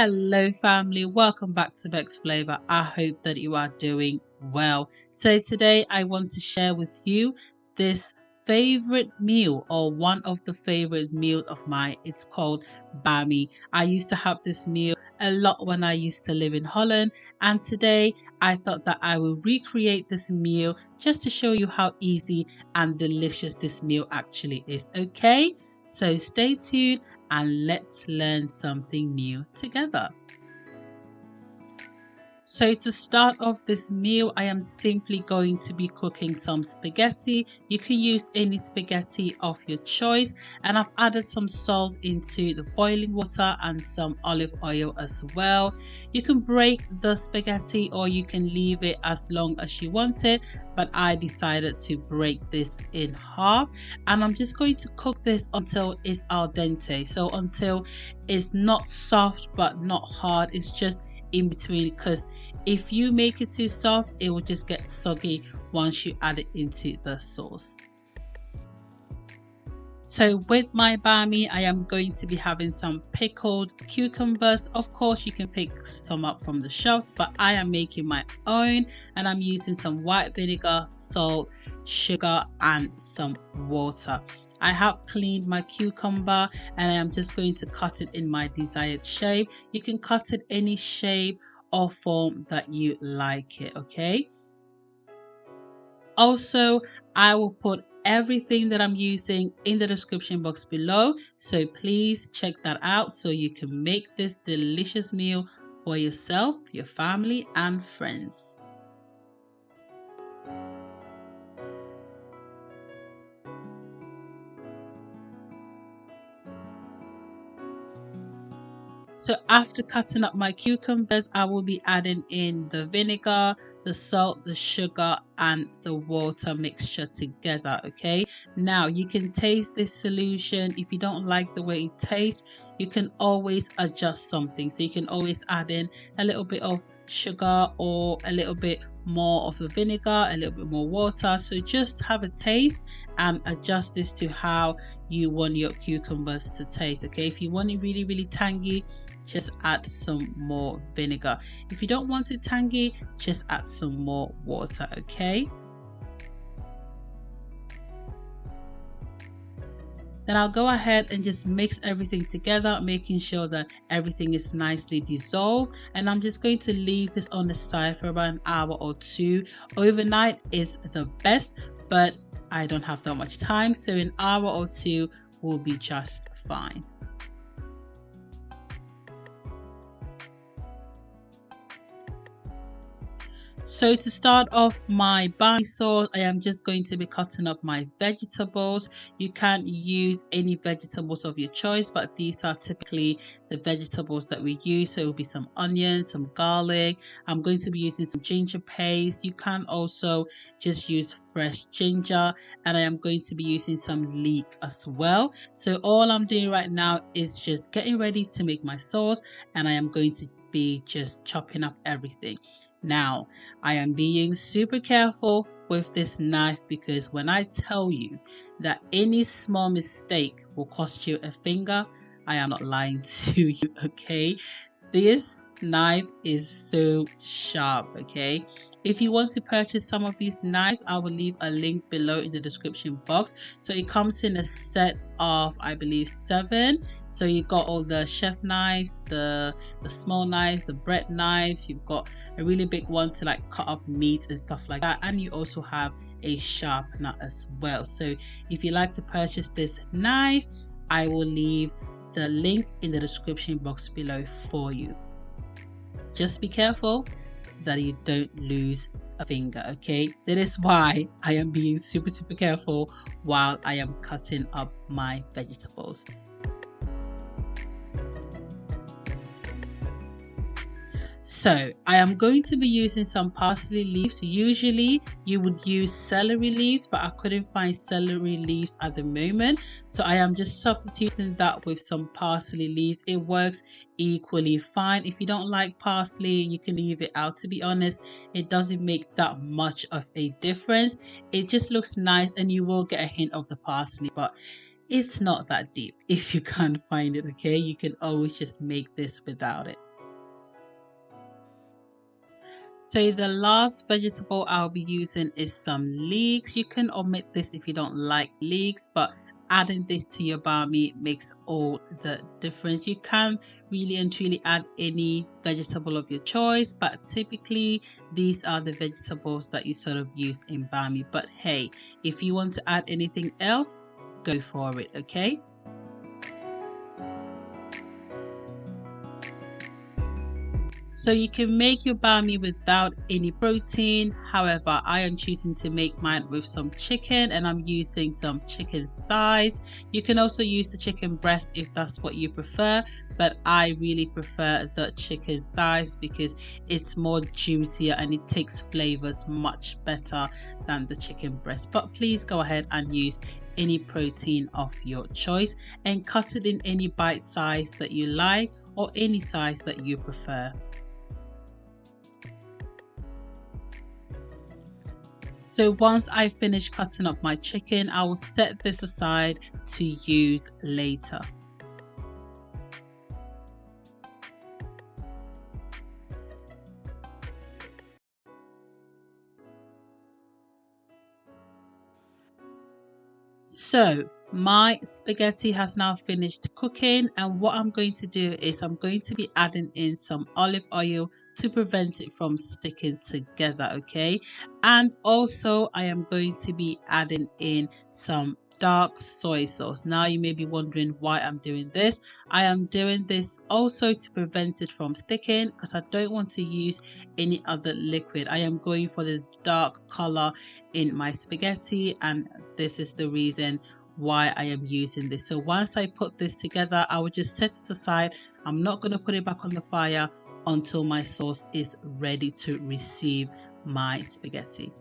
Hello family, welcome back to Bex Flavor. I hope that you are doing well. So today I want to share with you this favorite meal, or one of the favorite meals of mine. It's called Bami. I used to have this meal a lot when I used to live in Holland, and today I thought that I will recreate this meal just to show you how easy and delicious this meal actually is. Okay, so stay tuned and let's learn something new together. So to start off this meal, I am simply going to be cooking some spaghetti. You can use any spaghetti of your choice, and I've added some salt into the boiling water and some olive oil as well. You can break the spaghetti or you can leave it as long as you want it, but I decided to break this in half, and I'm just going to cook this until it's al dente, so until it's not soft but not hard. It's just in between, because if you make it too soft, it will just get soggy once you add it into the sauce. So with my bami, I am going to be having some pickled cucumbers. Of course, you can pick some up from the shelves, but I am making my own, and I'm using some white vinegar, salt, sugar, and some water. I have cleaned my cucumber and I am just going to cut it in my desired shape. You can cut it any shape or form that you like it, okay? Also, I will put everything that I'm using in the description box below, so please check that out so you can make this delicious meal for yourself, your family, and friends. So after cutting up my cucumbers, I will be adding in the vinegar, the salt, the sugar, and the water mixture together, okay? Now you can taste this solution. If you don't like the way it tastes, you can always adjust something. So you can always add in a little bit of sugar or a little bit more of the vinegar, a little bit more water. So just have a taste and adjust this to how you want your cucumbers to taste, okay? If you want it really, really tangy, just add some more vinegar. If you don't want it tangy, just add some more water, okay? Then I'll go ahead and just mix everything together, making sure that everything is nicely dissolved. And I'm just going to leave this on the side for about an hour or two. Overnight is the best, but I don't have that much time, so an hour or two will be just fine. So to start off my bami sauce, I am just going to be cutting up my vegetables. You can use any vegetables of your choice, but these are typically the vegetables that we use. So it will be some onions, some garlic. I'm going to be using some ginger paste. You can also just use fresh ginger, and I am going to be using some leek as well. So all I'm doing right now is just getting ready to make my sauce, and I am going to be just chopping up everything. Now, I am being super careful with this knife, because when I tell you that any small mistake will cost you a finger, I am not lying to you, okay? This knife is so sharp, okay? If you want to purchase some of these knives, I will leave a link below in the description box. So it comes in a set of, I believe, 7. So you've got all the chef knives, the small knives, the bread knives. You've got a really big one to like cut up meat and stuff like that. And you also have a sharpener as well. So if you like to purchase this knife, I will leave the link in the description box below for you. Just be careful that you don't lose a finger, okay? That is why I am being super careful while I am cutting up my vegetables. So I am going to be using some parsley leaves. Usually you would use celery leaves, but I couldn't find celery leaves at the moment. So I am just substituting that with some parsley leaves. It works equally fine. If you don't like parsley, you can leave it out. To be honest, it doesn't make that much of a difference. It just looks nice and you will get a hint of the parsley, but it's not that deep if you can't find it, okay? You can always just make this without it. So the last vegetable I'll be using is some leeks. You can omit this if you don't like leeks, but adding this to your bami makes all the difference. You can really and truly add any vegetable of your choice, but typically these are the vegetables that you sort of use in bami. But hey, if you want to add anything else, go for it, okay? So you can make your bami without any protein. However, I am choosing to make mine with some chicken, and I'm using some chicken thighs. You can also use the chicken breast if that's what you prefer, but I really prefer the chicken thighs because it's more juicier and it takes flavors much better than the chicken breast. But please go ahead and use any protein of your choice and cut it in any bite size that you like or any size that you prefer. So once I finish cutting up my chicken, I will set this aside to use later. So my spaghetti has now finished cooking, and what I'm going to do is I'm going to be adding in some olive oil to prevent it from sticking together, okay? And also I am going to be adding in some dark soy sauce. Now you may be wondering why I'm doing this. I am doing this also to prevent it from sticking because I don't want to use any other liquid. I am going for this dark color in my spaghetti, and this is the reason why I am using this. So once I put this together, I will just set it aside. I'm not going to put it back on the fire until my sauce is ready to receive my spaghetti.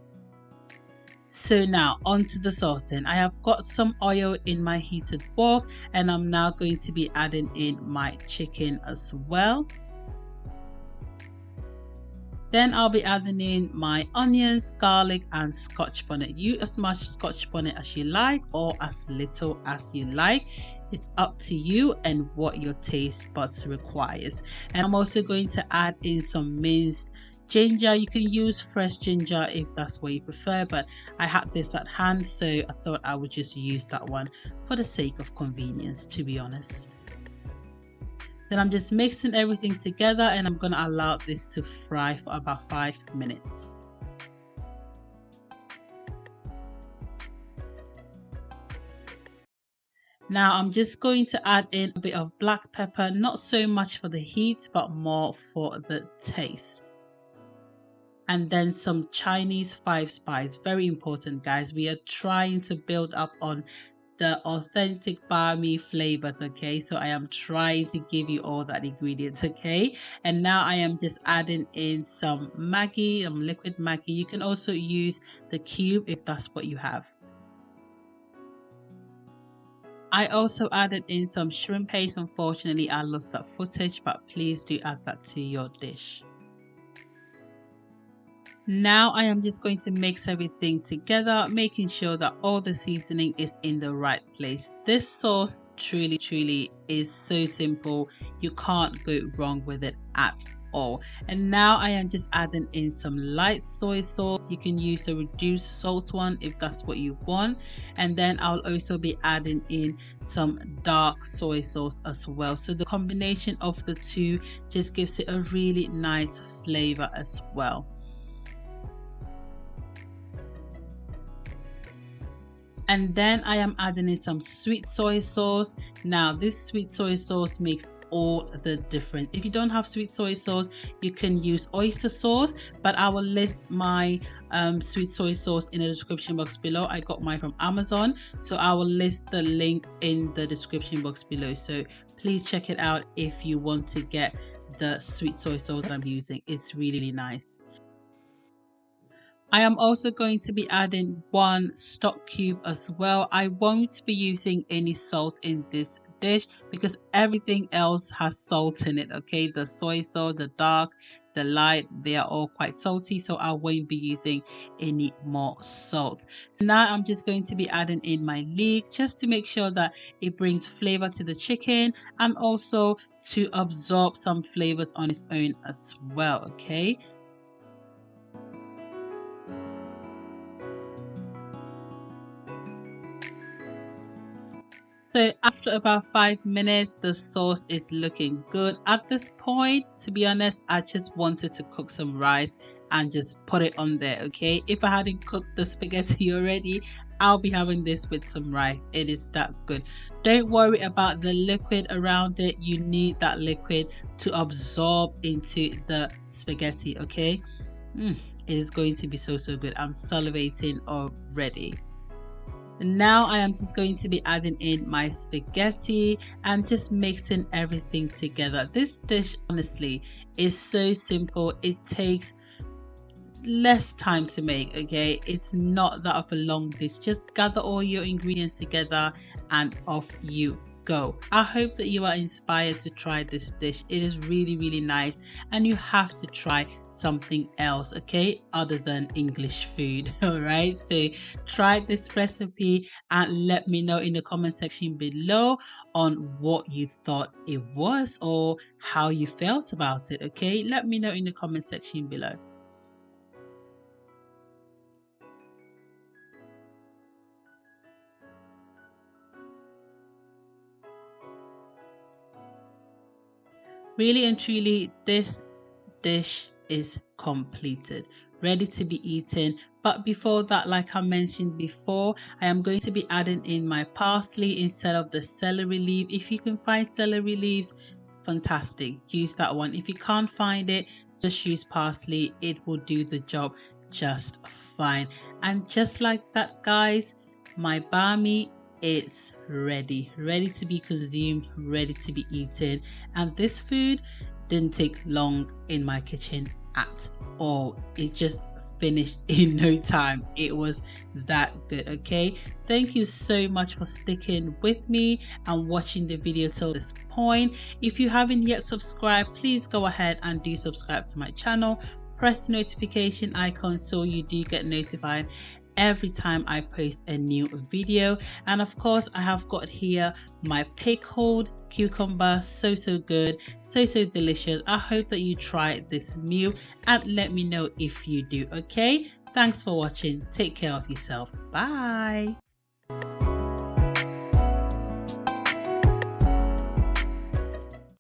So now onto the sauce then. I have got some oil in my heated wok, and I'm now going to be adding in my chicken as well. Then I'll be adding in my onions, garlic and Scotch bonnet. Use as much Scotch bonnet as you like or as little as you like. It's up to you and what your taste buds requires. And I'm also going to add in some minced ginger. You can use fresh ginger if that's what you prefer, but I had this at hand, so I thought I would just use that one for the sake of convenience, to be honest. Then I'm just mixing everything together, and I'm going to allow this to fry for about 5 minutes. Now I'm just going to add in a bit of black pepper, not so much for the heat, but more for the taste. And then some Chinese 5 spice. Very important, guys. We are trying to build up on the authentic bami flavors, okay? So I am trying to give you all that ingredients, okay? And now I am just adding in some Maggi, liquid Maggi. You can also use the cube if that's what you have. I also added in some shrimp paste. Unfortunately, I lost that footage, but please do add that to your dish. Now I am just going to mix everything together, making sure that all the seasoning is in the right place. This sauce truly is so simple. You can't go wrong with it at all. And now I am just adding in some light soy sauce. You can use a reduced salt one if that's what you want. And then I'll also be adding in some dark soy sauce as well. So the combination of the two just gives it a really nice flavor as well. And then I am adding in some sweet soy sauce. Now this sweet soy sauce makes all the difference. If you don't have sweet soy sauce, you can use oyster sauce, but I will list my sweet soy sauce in the description box below. I got mine from Amazon, so I will list the link in the description box below, so please check it out if you want to get the sweet soy sauce that I'm using. It's really nice. I am also going to be adding 1 stock cube as well. I won't be using any salt in this dish because everything else has salt in it, okay? The soy sauce, the dark, the light, they are all quite salty, so I won't be using any more salt. So now I'm just going to be adding in my leek just to make sure that it brings flavor to the chicken and also to absorb some flavors on its own as well, okay? So after about 5 minutes, the sauce is looking good. At this point, to be honest, I just wanted to cook some rice and just put it on there, okay? If I hadn't cooked the spaghetti already, I'll be having this with some rice. It is that good. Don't worry about the liquid around it. You need that liquid to absorb into the spaghetti, okay? It is going to be so good. I'm salivating already. Now I am just going to be adding in my spaghetti and just mixing everything together. This dish honestly is so simple. It takes less time to make, okay? It's not that of a long dish. Just gather all your ingredients together and off you go. I hope that you are inspired to try this dish. It is really nice, and you have to try something else, okay, other than English food. All right, so try this recipe and let me know in the comment section below on what you thought it was or how you felt about it. Okay, let me know in the comment section below. Really and truly, this dish is completed, ready to be eaten. But before that, like I mentioned before, I am going to be adding in my parsley instead of the celery leaf. If you can find celery leaves, fantastic, use that one. If you can't find it, just use parsley. It will do the job just fine. And just like that, guys, my bami is ready to be consumed, ready to be eaten. And this food didn't take long in my kitchen at all. It just finished in no time. It was that good. Okay, thank you so much for sticking with me and watching the video till this point. If you haven't yet subscribed, please go ahead and do subscribe to my channel. Press the notification icon so you do get notified every time I post a new video. And of course, I have got here my pickled cucumber. So good, so delicious. I hope that you try this meal and let me know if you do. Okay, thanks for watching. Take care of yourself. Bye.